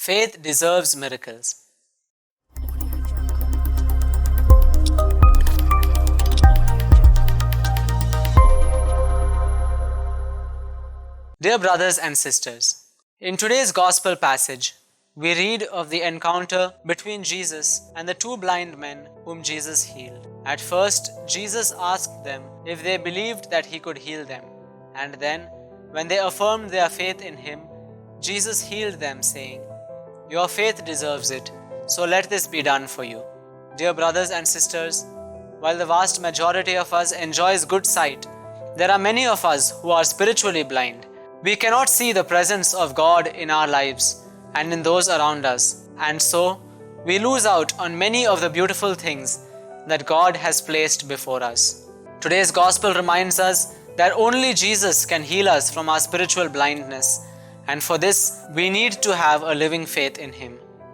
Faith deserves miracles. Dear brothers and sisters, in today's Gospel passage, we read of the encounter between Jesus and the two blind men whom Jesus healed. At first, Jesus asked them if they believed that he could heal them, and then, when they affirmed their faith in him, Jesus healed them, saying, "Your faith deserves it, so let this be done for you." Dear brothers and sisters, while the vast majority of us enjoys good sight, there are many of us who are spiritually blind. We cannot see the presence of God in our lives and in those around us, and so we lose out on many of the beautiful things that God has placed before us. Today's Gospel reminds us that only Jesus can heal us from our spiritual blindness, and for this we need to have a living faith in Him.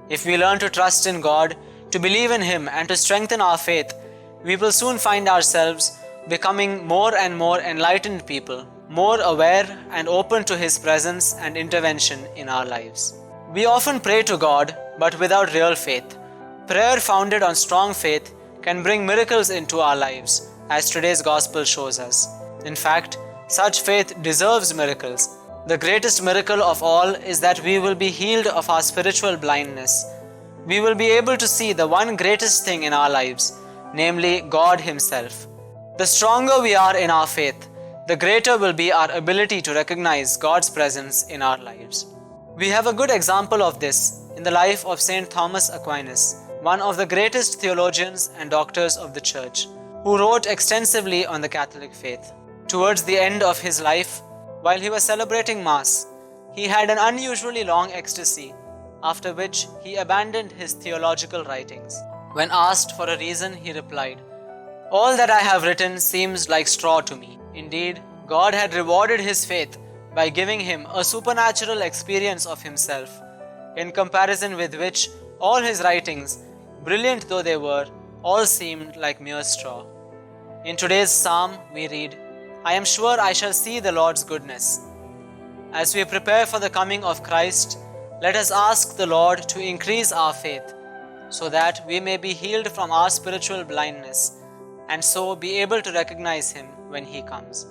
If we learn to trust in God, to believe in Him and to strengthen our faith, we will soon find ourselves becoming more and more enlightened people, more aware and open to His presence and intervention in our lives. We often pray to God, but without real faith. Prayer founded on strong faith can bring miracles into our lives, as today's Gospel shows us. In fact, such faith deserves miracles. The greatest miracle of all is that we will be healed of our spiritual blindness. We will be able to see the one greatest thing in our lives, namely God Himself. The stronger we are in our faith, the greater will be our ability to recognize God's presence in our lives. We have a good example of this in the life of St. Thomas Aquinas, one of the greatest theologians and doctors of the Church, who wrote extensively on the Catholic faith. Towards the end of his life, while he was celebrating Mass, he had an unusually long ecstasy, after which he abandoned his theological writings. When asked for a reason, he replied, "All that I have written seems like straw to me." Indeed, God had rewarded his faith by giving him a supernatural experience of himself, in comparison with which all his writings, brilliant though they were, all seemed like mere straw. In today's psalm, we read, "I am sure I shall see the Lord's goodness." As we prepare for the coming of Christ, let us ask the Lord to increase our faith, so that we may be healed from our spiritual blindness, and so be able to recognize Him when He comes.